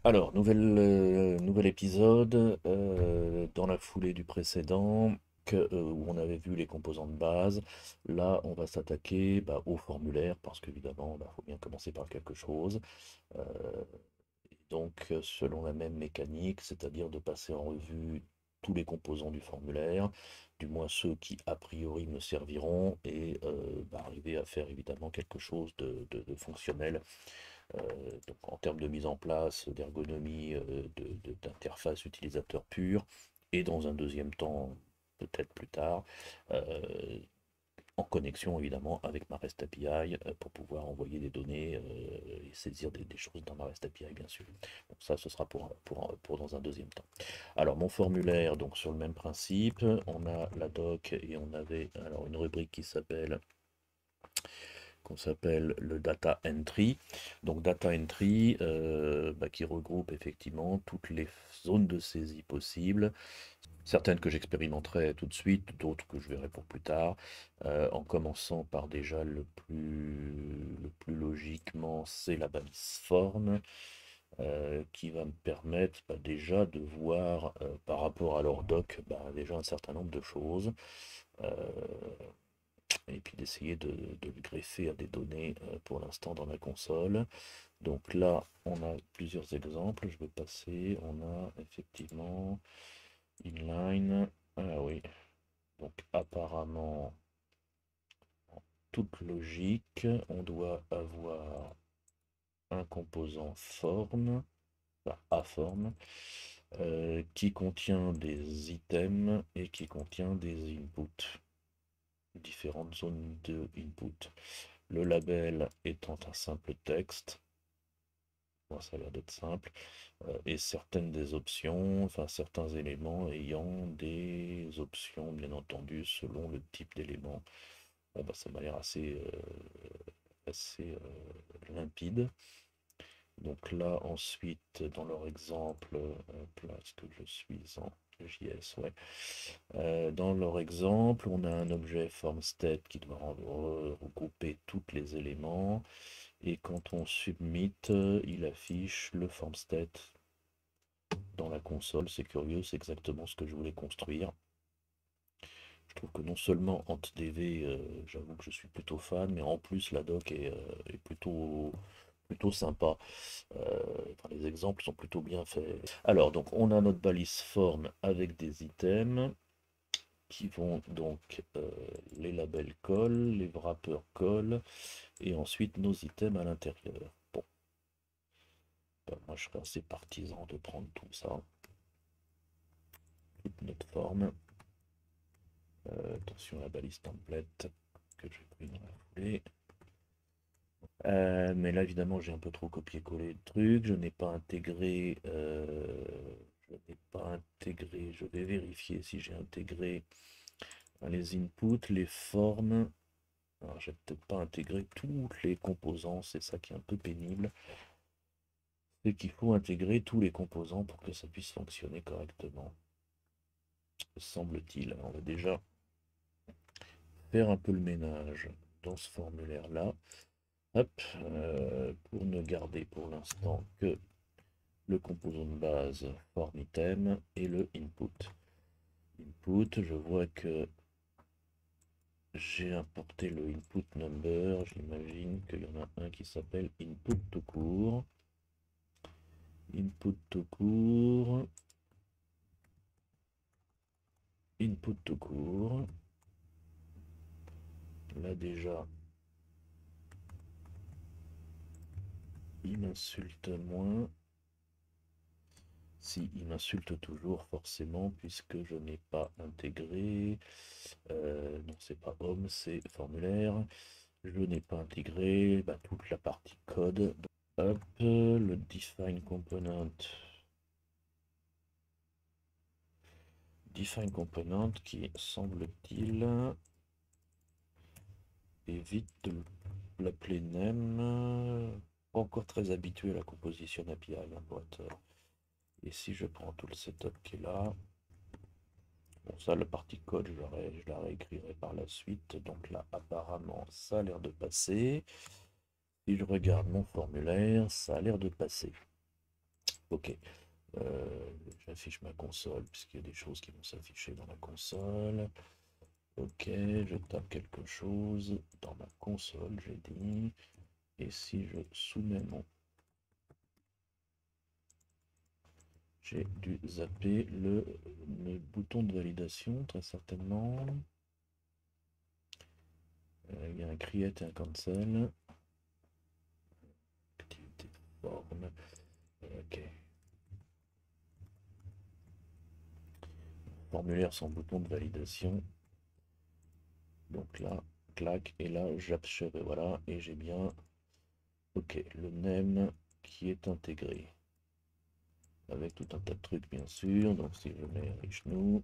Alors, nouvel épisode dans la foulée du précédent où on avait vu les composants de base. Là, on va s'attaquer au formulaire parce qu'évidemment, il faut bien commencer par quelque chose. Euh, selon la même mécanique, c'est-à-dire de passer en revue tous les composants du formulaire, du moins ceux qui a priori me serviront, et arriver à faire évidemment quelque chose de fonctionnel donc en termes de mise en place, d'ergonomie, d'interface utilisateur pure, et dans un deuxième temps, peut-être plus tard, euh, en connexion évidemment avec ma REST API pour pouvoir envoyer des données et saisir des choses dans ma REST API bien sûr. Donc ça, ce sera pour dans un deuxième temps. Alors mon formulaire, donc sur le même principe, on a la doc et on avait alors une rubrique qu'on s'appelle le data entry. Donc data entry qui regroupe effectivement toutes les zones de saisie possibles, certaines que j'expérimenterai tout de suite, d'autres que je verrai pour plus tard, en commençant par déjà le plus logiquement, c'est la balise forme. Qui va me permettre déjà de voir par rapport à leur doc déjà un certain nombre de choses. Euh, et puis d'essayer de le greffer à des données pour l'instant dans la console. Donc là, on a plusieurs exemples. Je vais passer. On a effectivement inline. Ah oui. Donc apparemment, en toute logique, on doit avoir un composant forme, enfin A forme, qui contient des items et qui contient des inputs, différentes zones de input. Le label étant un simple texte, bon, ça a l'air d'être simple, et certaines des options, enfin certains éléments ayant des options, bien entendu, selon le type d'élément. Bon, ça m'a l'air assez limpide. Donc là, ensuite, dans leur exemple, là, est-ce que je suis en JS, ouais. Dans leur exemple, on a un objet formState qui doit regrouper tous les éléments. Et quand on submit, il affiche le formState dans la console. C'est curieux, c'est exactement ce que je voulais construire. Je trouve que non seulement AntDV, j'avoue que je suis plutôt fan, mais en plus la doc est plutôt sympa. Les exemples sont plutôt bien faits. Alors, donc on a notre balise forme avec des items qui vont donc les labels collent, les wrappers collent, et ensuite nos items à l'intérieur. Bon, moi je serais assez partisan de prendre tout ça, toute notre forme. Attention à la balise template que j'ai pris dans la foulée. Mais là évidemment j'ai un peu trop copié-collé le truc, je n'ai pas intégré, je vais vérifier si j'ai intégré les inputs, les formes. Alors j'ai peut-être pas intégré toutes les composants, c'est ça qui est un peu pénible. C'est qu'il faut intégrer tous les composants pour que ça puisse fonctionner correctement. Semble-t-il. On va déjà faire un peu le ménage dans ce formulaire-là. Hop, pour ne garder pour l'instant que le composant de base form item et le input. Input, je vois que j'ai importé le input number. J'imagine qu'il y en a un qui s'appelle input tout court. Input tout court. Input tout court. Là déjà, il m'insulte moins. Si, il m'insulte toujours forcément puisque je n'ai pas intégré. Non, c'est pas homme, c'est formulaire. Je n'ai pas intégré toute la partie code. Hop, le define component. Define component qui semble-t-il évite de l'appeler name. Pas encore très habitué à la composition API pour être. Et si je prends tout le setup qui est là, bon ça le partie code je la réécrirai par la suite. Donc là apparemment ça a l'air de passer. Si je regarde mon formulaire, ça a l'air de passer. Ok. J'affiche ma console, puisqu'il y a des choses qui vont s'afficher dans la console. Ok, je tape quelque chose dans ma console, j'ai dit. Et si je soumets mon... J'ai dû zapper le bouton de validation, très certainement. Il y a un create et un cancel. Activité de forme. Ok. Formulaire sans bouton de validation. Donc là, clac, et là, j'achève, voilà, et j'ai bien, ok, le name qui est intégré. Avec tout un tas de trucs, bien sûr. Donc si je mets Richnou,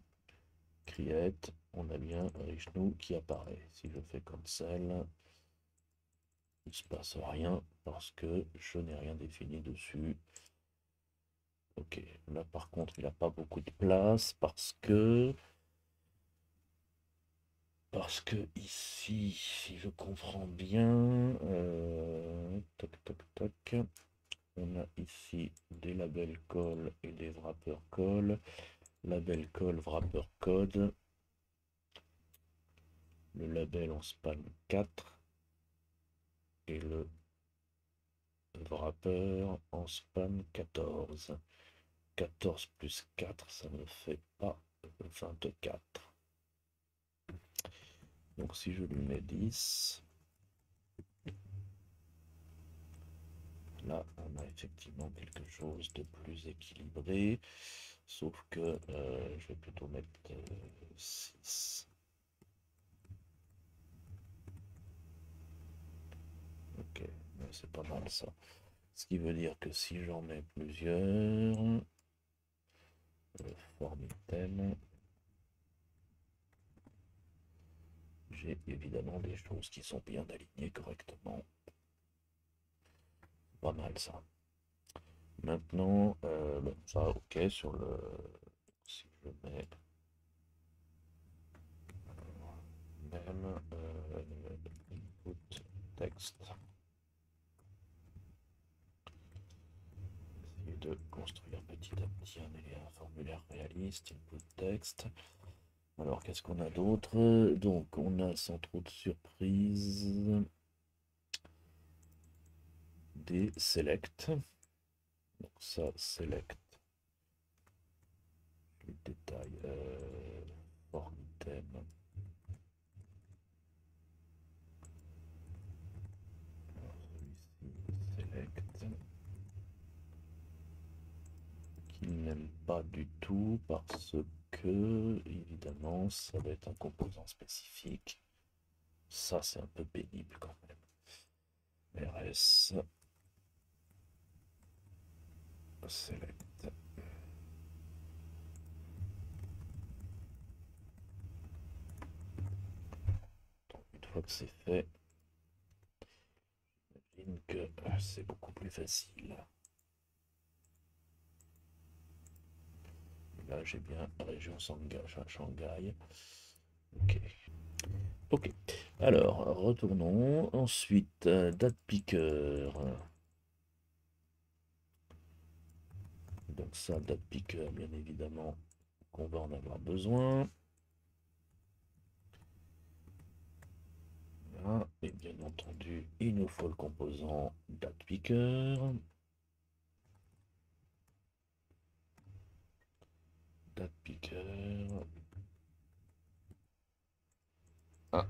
create, on a bien Richnou qui apparaît. Si je fais cancel, il ne se passe rien parce que je n'ai rien défini dessus. Ok, là par contre, il n'a pas beaucoup de place parce que ici, si je comprends bien, toc toc toc, on a ici des labels call et des wrapper call. Label call wrapper code. Le label en span 4 et le wrapper en span 14. 14 plus 4, ça ne fait pas 24. Donc si je lui mets 10, là on a effectivement quelque chose de plus équilibré, sauf que je vais plutôt mettre 6. Ok, c'est pas mal ça. Ce qui veut dire que si j'en mets plusieurs, form item, j'ai évidemment des choses qui sont bien alignées correctement. Pas mal ça. Maintenant, bon, ça ok sur le... Si je mets même input text, essayer de construire petit à petit un formulaire réaliste, input text. Alors qu'est-ce qu'on a d'autre? Donc on a sans trop de surprise des select. Donc ça, select. Les détails. Form item. Alors celui-ci, select. Qu'il n'aime pas du tout parce que, évidemment, ça va être un composant spécifique. Ça, c'est un peu pénible quand même. RS. Select. Donc, une fois que c'est fait, j'imagine que c'est beaucoup plus facile. Là, j'ai bien région Shanghai. Ok. Ok. Alors, retournons. Ensuite, date picker. Donc ça, date picker, bien évidemment, qu'on va en avoir besoin. Voilà. Et bien entendu, il nous faut le composant date picker. Date picker. Ah,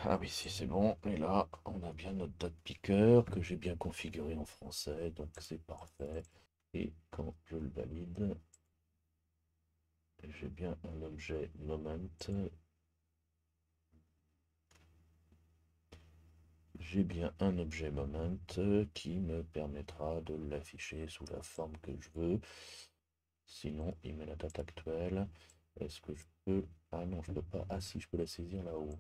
ah oui, si c'est bon. Et là, on a bien notre date picker que j'ai bien configuré en français, donc c'est parfait. Et quand je le valide, j'ai bien un objet moment. J'ai bien un objet moment qui me permettra de l'afficher sous la forme que je veux. Sinon, il met la date actuelle. Est-ce que je peux... Ah non, je peux pas. Ah si, je peux la saisir là-haut.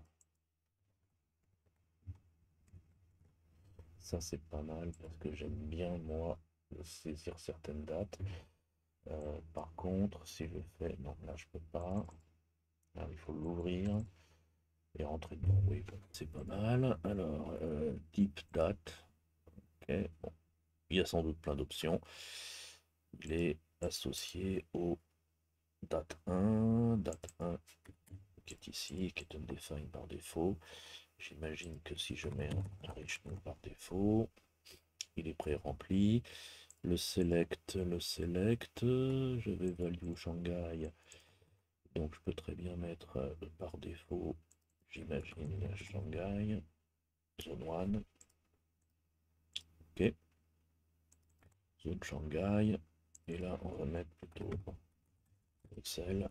Ça, c'est pas mal parce que j'aime bien, moi, saisir certaines dates. Par contre, si je fais... Non, là, je peux pas. Là, il faut l'ouvrir et rentrer dedans. Oui, bon, c'est pas mal. Alors, type date. Ok, bon. Il y a sans doute plein d'options. il est associé au date1 qui est ici, qui est undefined par défaut. J'imagine que si je mets un rich new par défaut, il est pré-rempli. Le select, je vais value Shanghai. Donc je peux très bien mettre par défaut, j'imagine, Shanghai, zone 1. Ok, zone Shanghai. Et là, on va mettre plutôt Excel.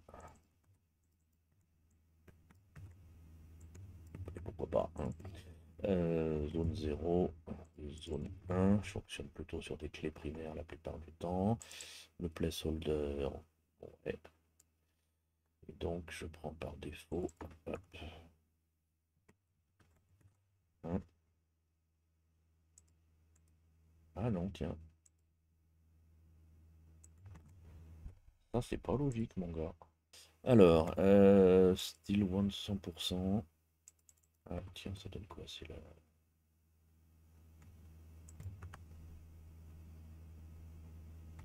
Et pourquoi pas, hein. Zone 0, zone 1, je fonctionne plutôt sur des clés primaires la plupart du temps. Le placeholder, bon, ouais. Et donc je prends par défaut, hop, 1. Ah non, tiens, ça c'est pas logique mon gars. Alors, still want 100%. Ah tiens, ça donne quoi? C'est là.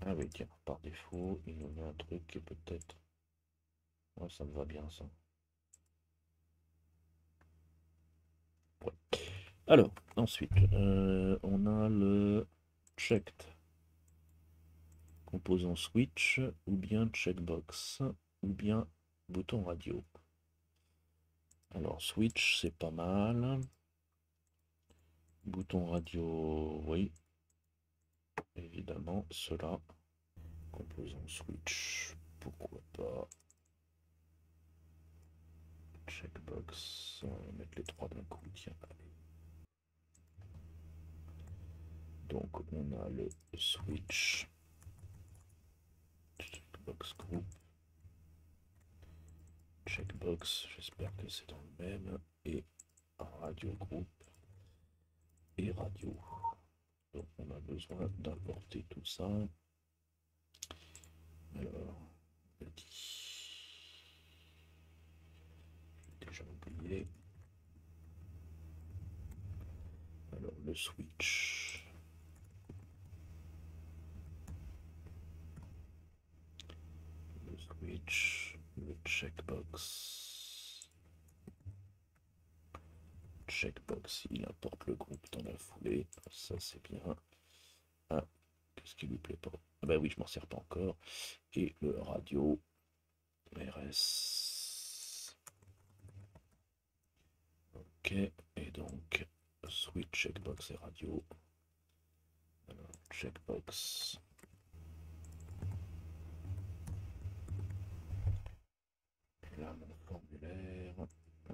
Ah oui, tiens, par défaut, il nous met un truc qui peut-être. Ouais, ça me va bien ça. Ouais. Alors, ensuite, on a le checked. Composant switch, ou bien checkbox, ou bien bouton radio. Alors, switch, c'est pas mal. Bouton radio, oui. Évidemment, cela. Composant switch, pourquoi pas. Checkbox, on va mettre les trois d'un coup, tiens, allez. Donc, on a le switch, checkbox group, checkbox, j'espère que c'est dans le même, et radio group et radio. Donc, on a besoin d'importer tout ça. Alors, j'ai déjà oublié. Alors, le switch. Le switch, le checkbox. Checkbox, il importe le groupe dans la foulée. Ça, c'est bien. Ah, qu'est-ce qui lui plaît pas? Ah bah oui, je m'en sers pas encore. Et le radio, RS. Ok, et donc, switch, checkbox et radio. Alors, checkbox. Et là, mon formulaire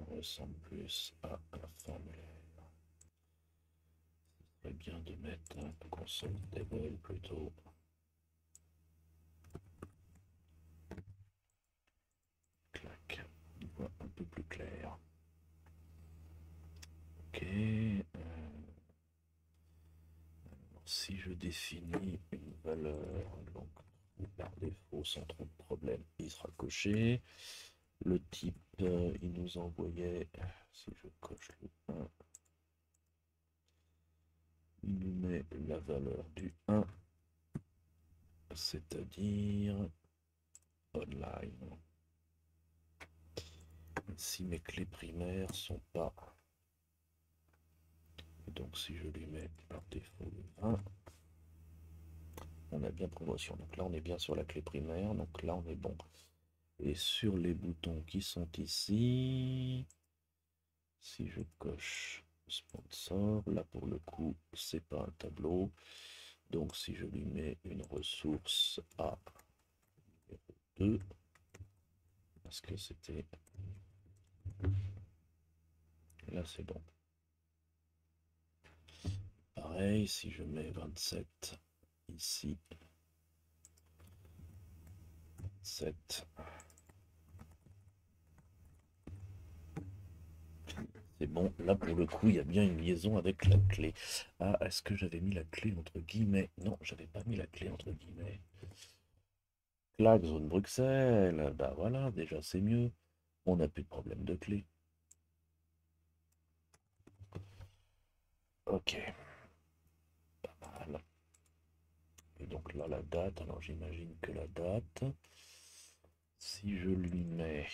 ressemble plus à un formulaire. Ce serait bien de mettre un console table plutôt. Clac, on voit un peu plus clair. Ok. Si je définis une valeur, donc par défaut, sans trop de problème, il sera coché. Le type, il nous envoyait, si je coche le 1, il nous met la valeur du 1, c'est-à-dire online. Si mes clés primaires sont pas, et donc si je lui mets par défaut le 1, on a bien promotion. Donc là, on est bien sur la clé primaire, donc là, on est bon. Et sur les boutons qui sont ici, si je coche sponsor, là pour le coup, c'est pas un tableau. Donc si je lui mets une ressource à numéro 2, parce que c'était... Là c'est bon. Pareil, si je mets 27 ici, 7. C'est bon, là pour le coup, il y a bien une liaison avec la clé. Ah, est-ce que j'avais mis la clé entre guillemets? Non, j'avais pas mis la clé entre guillemets. Clac, zone Bruxelles, bah voilà, déjà c'est mieux. On n'a plus de problème de clé. Ok, pas mal. Et donc donc là la date, alors j'imagine que la date, si je lui mets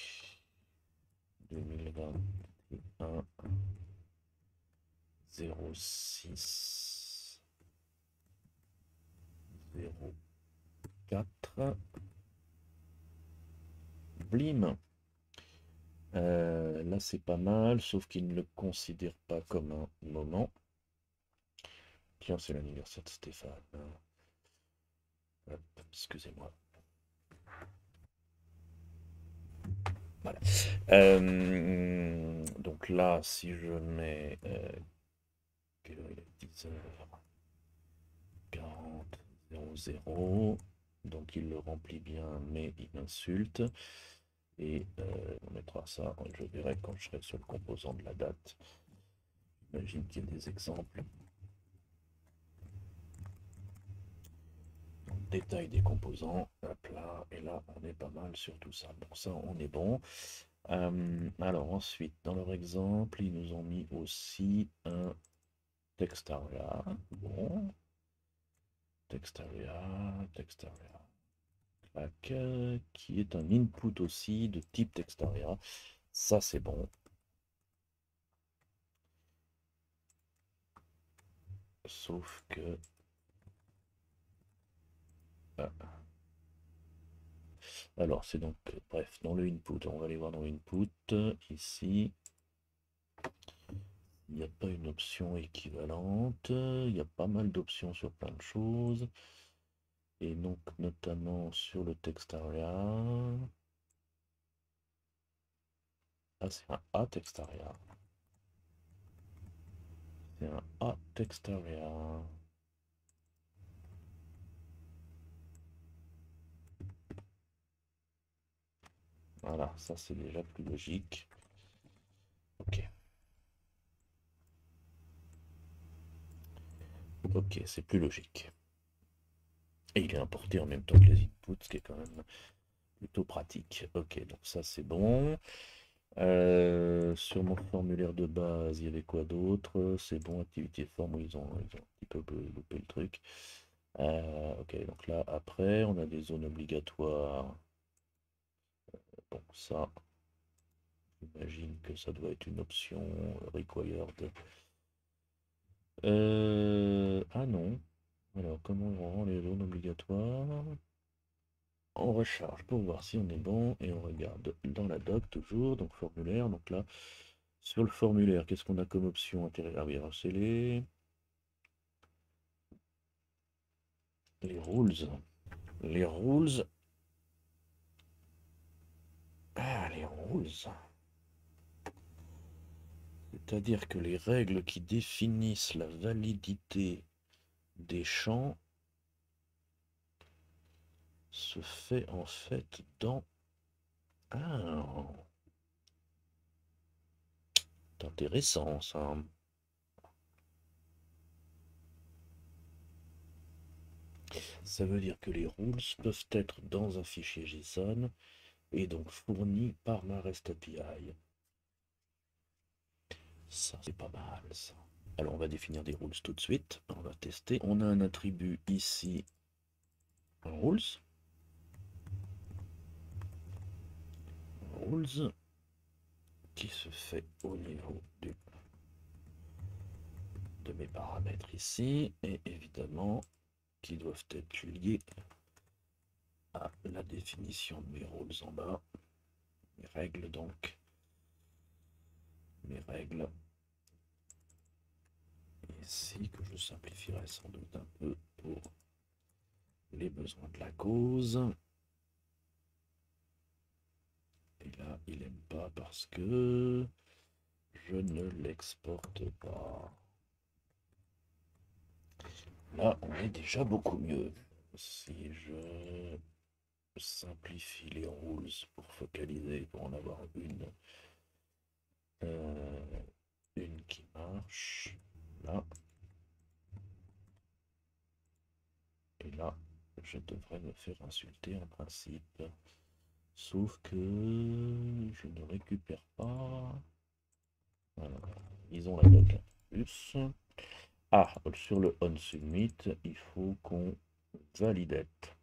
2021 06 04, blim. Là c'est pas mal, sauf qu'il ne le considère pas comme un moment. Tiens, c'est l'anniversaire de Stéphane. Hop, excusez-moi. Voilà. Donc là, si je mets quelle heure il est 10h40 00, donc il le remplit bien, mais il insulte. Et on mettra ça, je verrai quand je serai sur le composant de la date. J'imagine qu'il y a des exemples. Donc, détail des composants, hop là, et là on est pas mal sur tout ça. Bon, ça on est bon. Alors ensuite, dans leur exemple, ils nous ont mis aussi un Textaria. Bon, Textaria, clac, qui est un input aussi de type Textaria. Ça c'est bon. Sauf que alors, c'est donc, bref, dans le input, on va aller voir dans l'input, ici, il n'y a pas une option équivalente, il y a pas mal d'options sur plein de choses, et donc notamment sur le Textaria. Ah, c'est un A Textaria. C'est un A Textaria. Voilà, ça c'est déjà plus logique. Ok. Ok, c'est plus logique. Et il est importé en même temps que les inputs, ce qui est quand même plutôt pratique. Ok, donc ça c'est bon. Sur mon formulaire de base, il y avait quoi d'autre? C'est bon, activité forme, ils ont un petit peu loupé le truc. Ok, donc là, après, on a des zones obligatoires. Bon, ça, j'imagine que ça doit être une option required. Ah non. Alors, comment on rend les zones obligatoires? On recharge pour voir si on est bon et on regarde dans la doc toujours, donc formulaire. Donc là, sur le formulaire, qu'est-ce qu'on a comme option intérieure? Ah oui, alors c'est les rules. Les rules. Ah, les rules. C'est-à-dire que les règles qui définissent la validité des champs se fait en fait dans... Ah, c'est intéressant ça. Ça veut dire que les rules peuvent être dans un fichier JSON et donc fournis par ma REST API. Ça, c'est pas mal ça. Alors on va définir des rules tout de suite. On va tester. On a un attribut ici, rules. Rules qui se fait au niveau de mes paramètres ici et évidemment qui doivent être liés à la définition de mes rules en bas. Mes règles donc. Mes règles ici que je simplifierai sans doute un peu pour les besoins de la cause. Et là, il n'aime pas parce que je ne l'exporte pas. Là, on est déjà beaucoup mieux. Si je simplifie les rules pour focaliser, pour en avoir une qui marche, là. Et là, je devrais me faire insulter en principe. Sauf que je ne récupère pas. Voilà. Ils ont la doc plus. Ah, sur le on submit, il faut qu'on validate,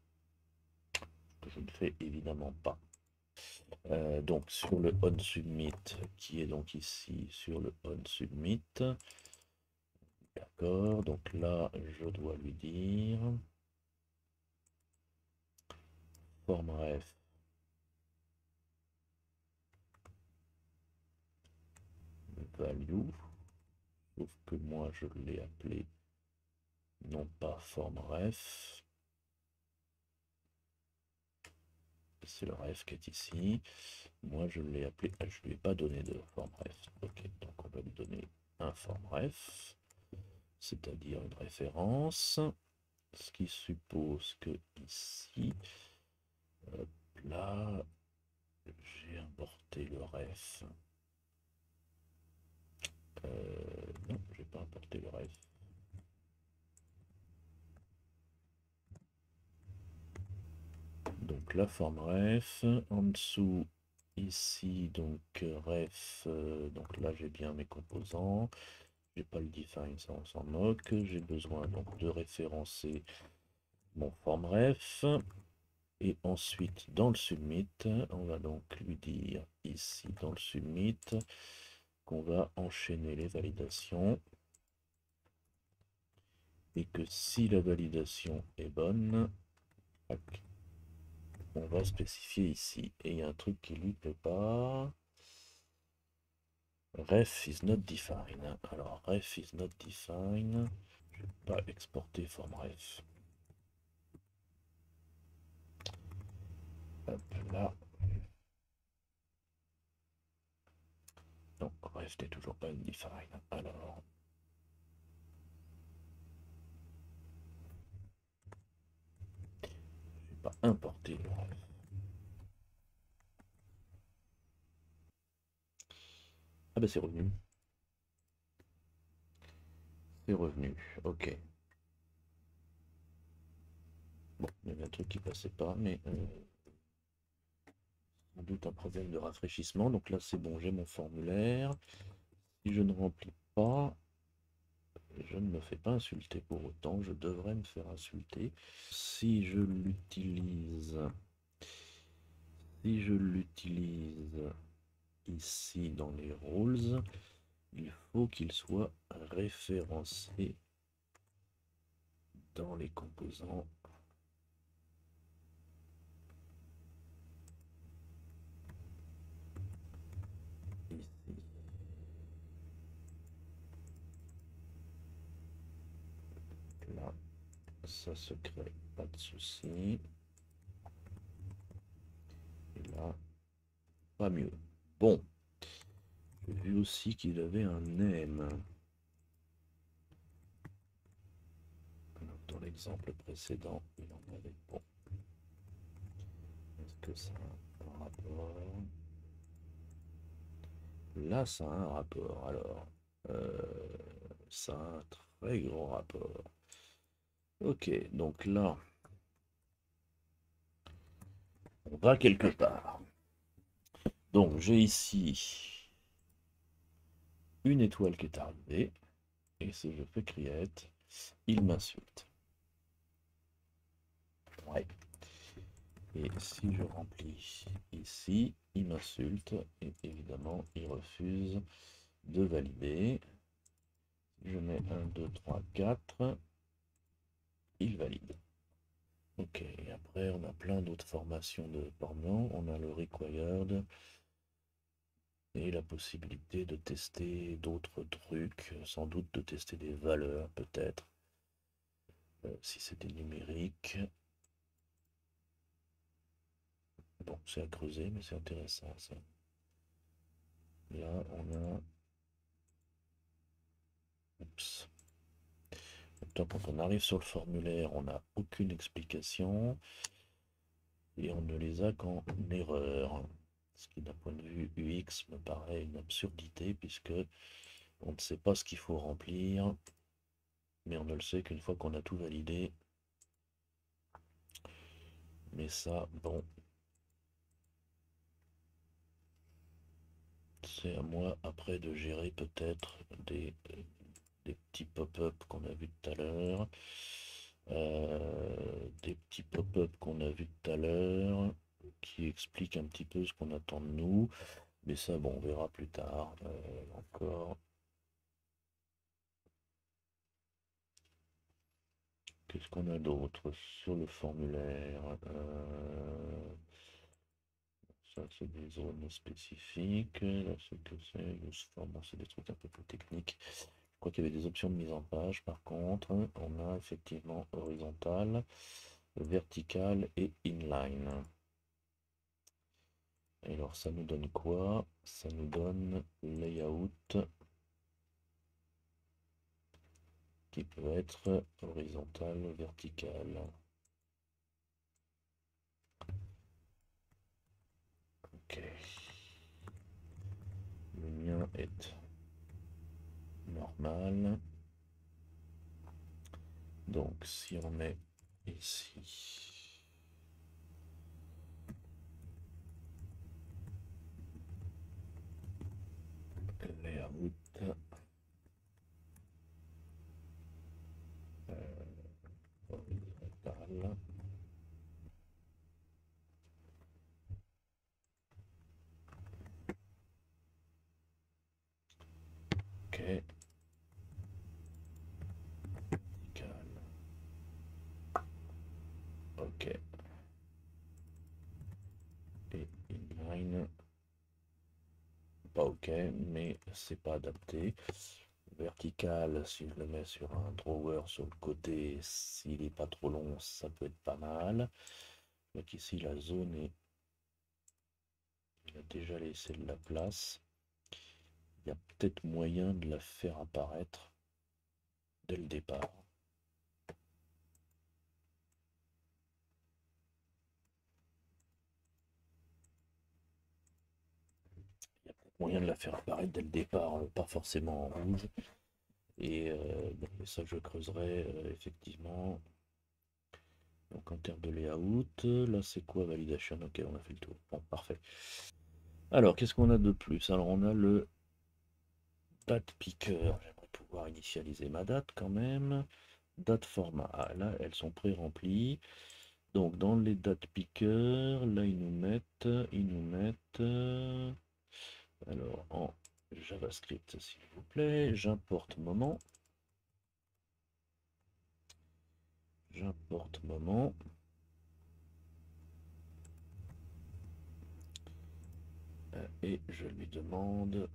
que je ne fais évidemment pas. Donc sur le onSubmit, qui est donc ici sur le onSubmit, d'accord, donc là je dois lui dire formRef value, sauf que moi je l'ai appelé non pas formRef, c'est le ref qui est ici, moi je l'ai appelé, je lui ai pas donné de formRef, ok, donc on va lui donner un formRef, c'est-à-dire une référence, ce qui suppose que ici, hop là, j'ai importé le ref. Non, j'ai pas importé le ref. Donc la forme ref, en dessous ici donc ref, donc là j'ai bien mes composants, j'ai pas le define, ça on s'en moque, j'ai besoin donc de référencer mon form ref, et ensuite dans le submit, on va donc lui dire ici dans le submit qu'on va enchaîner les validations et que si la validation est bonne, on va spécifier ici. Et il y a un truc qui lui plaît pas. Ref is not defined. Alors, ref is not defined. Je vais pas exporter form ref. Hop là. Non, ref n'est toujours pas undefined. Alors, je vais pas importer le ref. Ah bah c'est revenu. C'est revenu. Ok. Bon, il y avait un truc qui passait pas, mais sans doute un problème de rafraîchissement. Donc là c'est bon, j'ai mon formulaire. Si je ne remplis pas, je ne me fais pas insulter pour autant, je devrais me faire insulter. Si je l'utilise, si je l'utilise ici dans les rules, il faut qu'il soit référencé dans les composants. Ici. Là, ça se crée, pas de souci. Et là, pas mieux. Bon, j'ai vu aussi qu'il avait un name. Dans l'exemple précédent, il en avait. Bon. Est-ce que ça a un rapport? Là, ça a un rapport. Alors, ça a un très grand rapport. Ok, donc là, on va quelque part. Donc, j'ai ici une étoile qui est arrivée. Et si je fais create, il m'insulte. Ouais. Et si je remplis ici, il m'insulte. Et évidemment, il refuse de valider. Je mets 1, 2, 3, 4. Il valide. Ok, et après on a plein d'autres formations de pendant. On a le required et la possibilité de tester d'autres trucs, sans doute de tester des valeurs peut-être, si c'était numérique. Bon, c'est à creuser, mais c'est intéressant ça. Là, on a... Oups. Donc, quand on arrive sur le formulaire, on n'a aucune explication et on ne les a qu'en erreur. Ce qui, d'un point de vue UX, me paraît une absurdité puisque on ne sait pas ce qu'il faut remplir, mais on ne le sait qu'une fois qu'on a tout validé. Mais ça, bon, c'est à moi après de gérer peut-être des petits pop-up qu'on a vu tout à l'heure, petit pop-up qu'on a vu tout à l'heure, qui explique un petit peu ce qu'on attend de nous. Mais ça, bon, on verra plus tard. Encore. Qu'est-ce qu'on a d'autre sur le formulaire? Ça, c'est des zones spécifiques. Là, c'est que c'est use form. Bon, c'est des trucs un peu plus techniques. Je crois qu'il y avait des options de mise en page. Par contre, on a effectivement horizontal, vertical et inline. Et alors, ça nous donne quoi? Ça nous donne layout qui peut être horizontal, vertical. Ok. Le mien est normal. Donc, si on met ici, layout, horizontal. Ok. Vertical. Ok. Et inline. Pas ok, mais c'est pas adapté. Vertical, si je le mets sur un drawer sur le côté, s'il n'est pas trop long, ça peut être pas mal. Donc ici, la zone est... Il a déjà laissé de la place. Il y a peut-être moyen de la faire apparaître dès le départ. Il y a peut-être moyen de la faire apparaître dès le départ, pas forcément en rouge. Et bon, ça, je creuserai effectivement. Donc en termes de layout, là c'est quoi validation? Ok, on a fait le tour. Bon, parfait. Alors, qu'est-ce qu'on a de plus? Alors, on a le date picker. J'aimerais pouvoir initialiser ma date quand même. Date format. Ah, là, elles sont pré-remplies. Donc, dans les dates picker, là, ils nous mettent, alors, en JavaScript, s'il vous plaît, j'importe moment. J'importe moment. Et je lui demande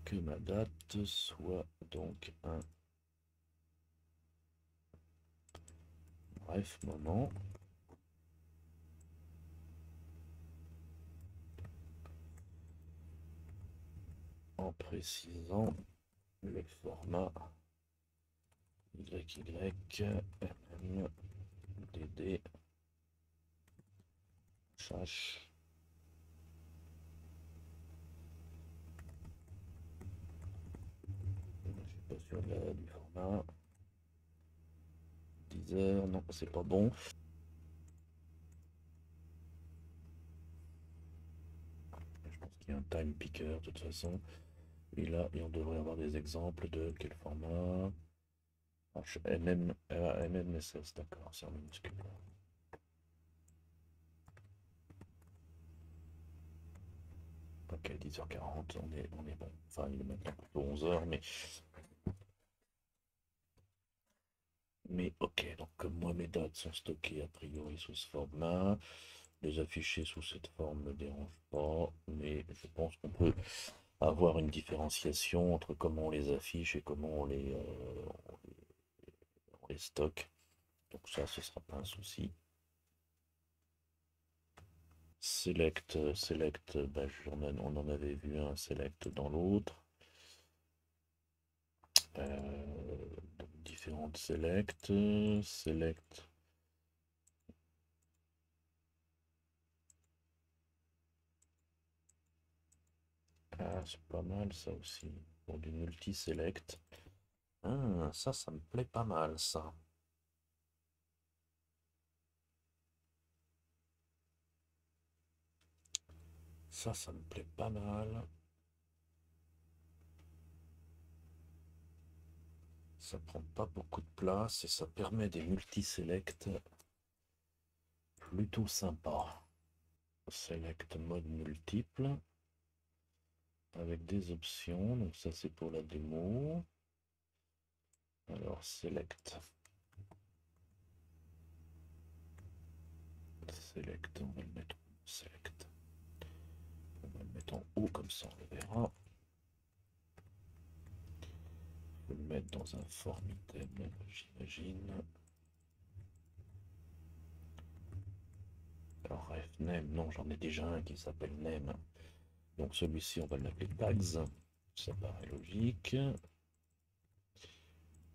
que ma date soit donc un bref moment. En précisant le format YY MMDD /. Je suis pas sûr du format. 10 heures, non, c'est pas bon. Je pense qu'il y a un time picker de toute façon. Et là, et on devrait avoir des exemples de quel format. MMSS, d'accord, c'est en minuscule. Ok, 10h40, on est bon. Enfin, il est maintenant plutôt 11h, mais ok. Donc, comme moi, mes dates sont stockées a priori sous ce format. Les afficher sous cette forme ne me dérange pas, mais je pense qu'on peut avoir une différenciation entre comment on les affiche et comment on les stocke. Donc ça, ce sera pas un souci. Select, bah, on en avait vu un select dans l'autre. Donc différentes select. Ah, c'est pas mal ça aussi. Pour du multi-select. Ah, ça me plaît pas mal ça. Ça me plaît pas mal. Ça prend pas beaucoup de place et ça permet des multi-select plutôt sympas. Select mode multiple avec des options. Donc ça c'est pour la démo. Alors select. Select, on va le mettre select. On va le mettre en haut comme ça on le verra. On va le mettre dans un form item, j'imagine. Alors ref name, non j'en ai déjà un qui s'appelle name. Donc celui-ci on va l'appeler tags. Ça paraît logique.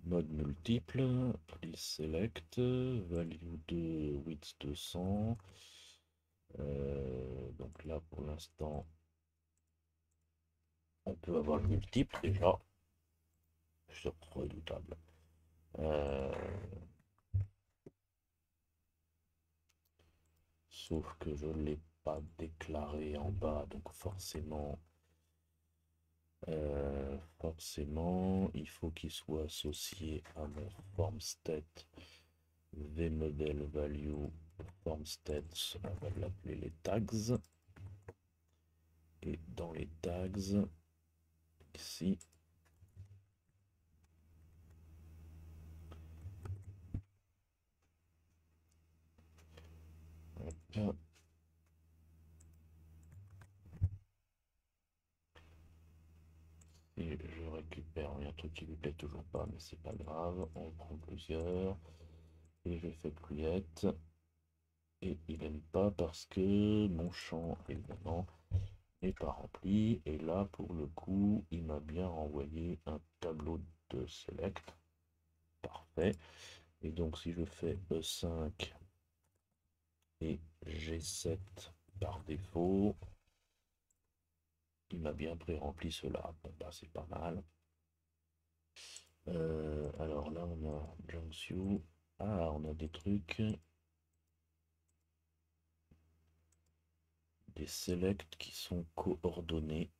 Mode multiple, please select, value de width 200. Donc là pour l'instant on peut avoir le multiple déjà. C'est redoutable. Sauf que je ne l'ai pas déclaré en bas, donc forcément, il faut qu'il soit associé à mon form state vmodel value form states, on va l'appeler les tags. Et dans les tags, ici, hop, et je récupère, il y a un truc qui lui plaît toujours pas, mais c'est pas grave, on prend plusieurs, et je fais create, et il aime pas parce que mon champ, évidemment, n'est pas rempli, et là, pour le coup, il m'a bien renvoyé un tableau de select, parfait, et donc si je fais E5 et G7 par défaut, il m'a bien pré-rempli cela, bon bah c'est pas mal. Alors là, on a Jiangsu. Ah, on a des trucs. Des selects qui sont coordonnés.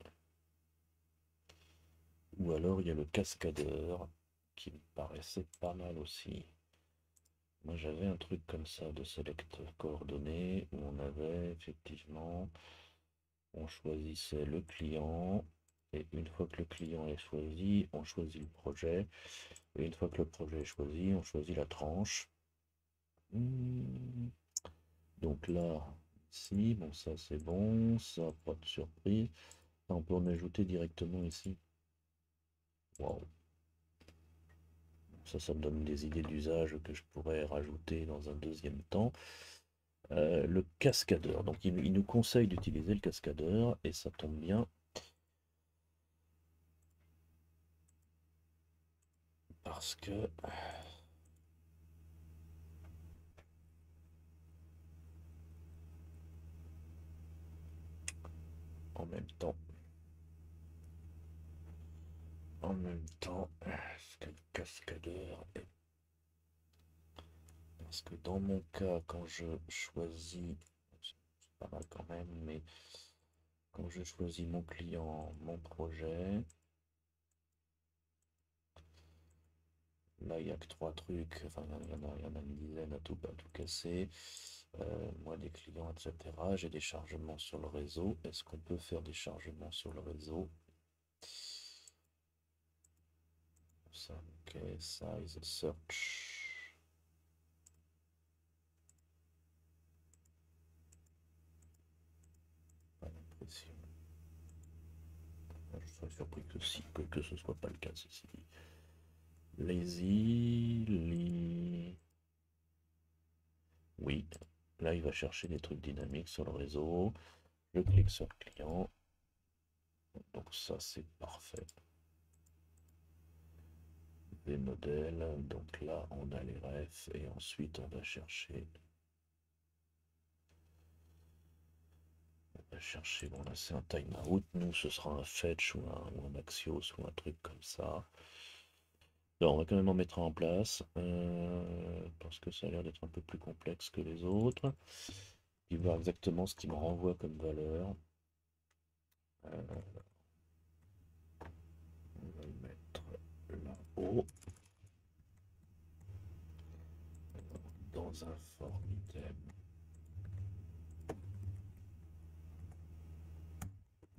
Ou alors, il y a le cascadeur qui me paraissait pas mal aussi. Moi, j'avais un truc comme ça de select coordonnées où on avait effectivement, on choisissait le client. Et une fois que le client est choisi, on choisit le projet. Et une fois que le projet est choisi, on choisit la tranche. Donc là, si, bon ça c'est bon, ça pas de surprise. Ah, on peut en ajouter directement ici. Waouh. Ça me donne des idées d'usage que je pourrais rajouter dans un deuxième temps. Le cascadeur. Donc il nous conseille d'utiliser le cascadeur et ça tombe bien. Parce que en même temps, est-ce que le cascadeur est... Parce que dans mon cas, quand je choisis, c'est pas mal quand même, mais quand je choisis mon client, mon projet, là il n'y a que trois trucs, enfin il y en a une dizaine à tout casser. Moi des clients, etc. J'ai des chargements sur le réseau. Est-ce qu'on peut faire des chargements sur le réseau? Ça, ok, size, search. Pas l'impression. Je serais surpris que si, que ce soit pas le cas, ceci dit. Lazy. Oui, là il va chercher des trucs dynamiques sur le réseau. Je clique sur client. Donc ça c'est parfait. Des modèles. Donc là on a les refs et ensuite on va chercher. Bon là c'est un timeout. Nous ce sera un fetch ou un axios ou un truc comme ça. Alors, on va quand même en mettre un en place parce que ça a l'air d'être un peu plus complexe que les autres. Il voir exactement ce qu'il me renvoie comme valeur. On va le mettre là-haut. dans un for item.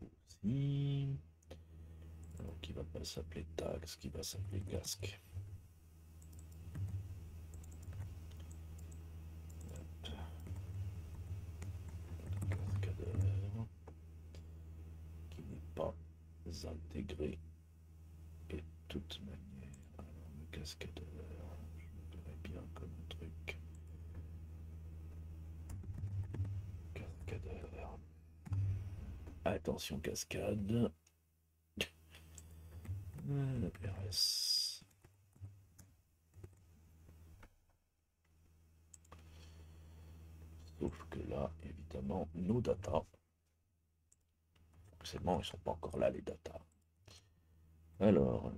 Aussi. Alors, qui va pas s'appeler tax, qui va s'appeler casque. Cascadeur qui n'est pas intégré. Et de toute manière, alors le cascadeur, je le verrais bien comme un truc. Cascadeur. Attention cascade. RS. Sauf que là, évidemment, nos data. Forcément, ils ne sont pas encore là, les data. Alors,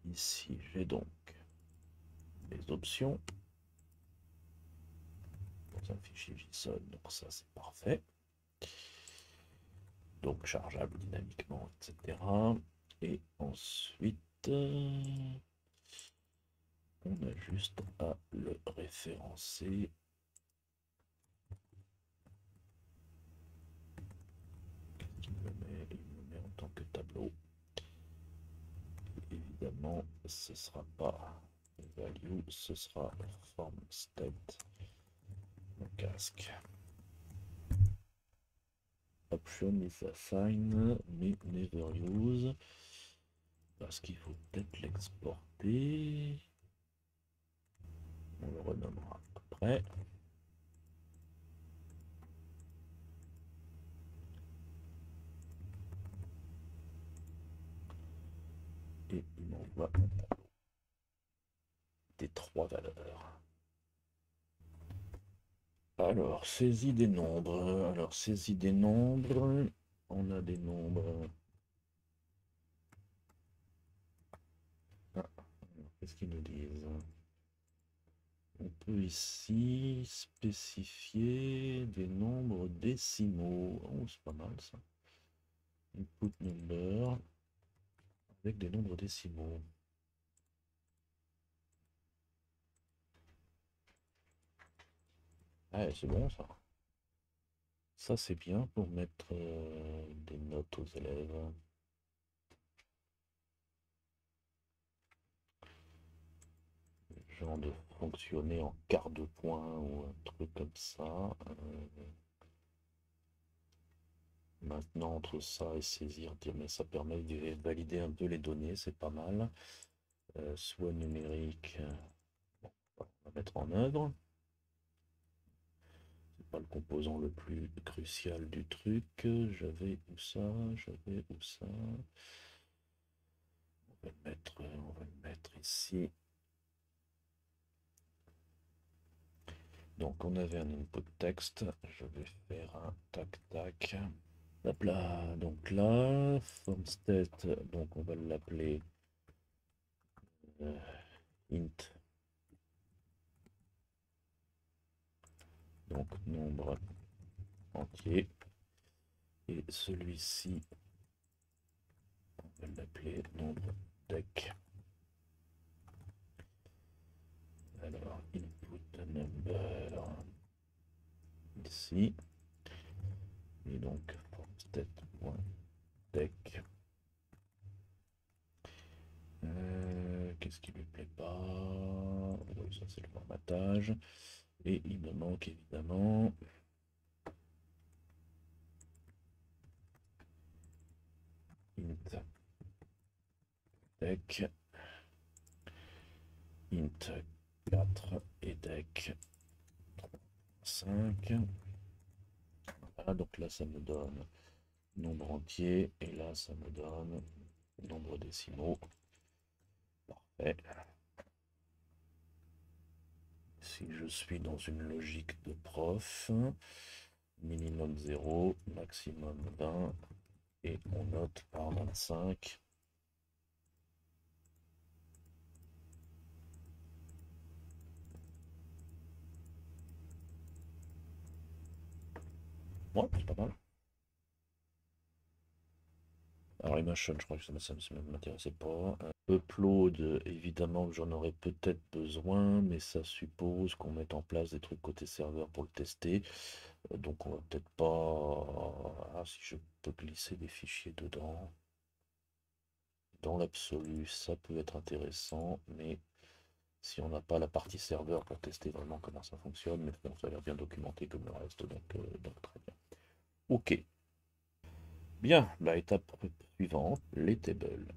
ici, j'ai donc les options dans un fichier JSON. Donc ça, c'est parfait. Donc chargeable dynamiquement, etc. Et ensuite, on a juste à le référencer. Il me met en tant que tableau. Évidemment, ce ne sera pas value, ce sera form state casque. Option is assigned, mais never use. Parce qu'il faut peut-être l'exporter. On le renommera après. Et il m'envoie un tableau des 3 valeurs. Alors, saisie des nombres. Alors, saisie des nombres. On a des nombres. Ah, qu'est-ce qu'ils nous disent? On peut ici spécifier des nombres décimaux. Oh, c'est pas mal ça. Input number avec des nombres décimaux. Ah, c'est bon ça. Ça, c'est bien pour mettre des notes aux élèves. Genre de fonctionner en quart de point ou un truc comme ça. Maintenant, entre ça et saisir, dire mais ça permet de valider un peu les données, c'est pas mal. Soit numérique, bon, on va mettre en œuvre. C'est pas le composant le plus crucial du truc. J'avais où ça? J'avais où ça? On va le mettre ici. Donc on avait un input texte. Je vais faire un tac tac. Hop là, donc là, form state, donc on va l'appeler int. Donc nombre entier. Et celui-ci, on va l'appeler nombre deck. Alors, input number ici. Et donc, formState.deck. Qu'est-ce qui lui plaît pas? Oui, ça c'est le formatage. Et il me manque évidemment int deck, int 4 et deck 5. Voilà, donc là ça me donne nombre entier et là ça me donne nombre décimaux. Parfait. Si je suis dans une logique de prof, minimum 0, maximum 20 et on note par 25. Ouais, c'est pas mal. Alors les machines, je crois que ça ne m'intéressait pas. Upload, évidemment que j'en aurais peut-être besoin, mais ça suppose qu'on mette en place des trucs côté serveur pour le tester. Donc on va peut-être pas... Ah, si je peux glisser des fichiers dedans. Dans l'absolu, ça peut être intéressant, mais si on n'a pas la partie serveur pour tester vraiment comment ça fonctionne, mais bon, ça a l'air bien documenté comme le reste, donc très bien. Ok, bien, la étape suivante, les tables.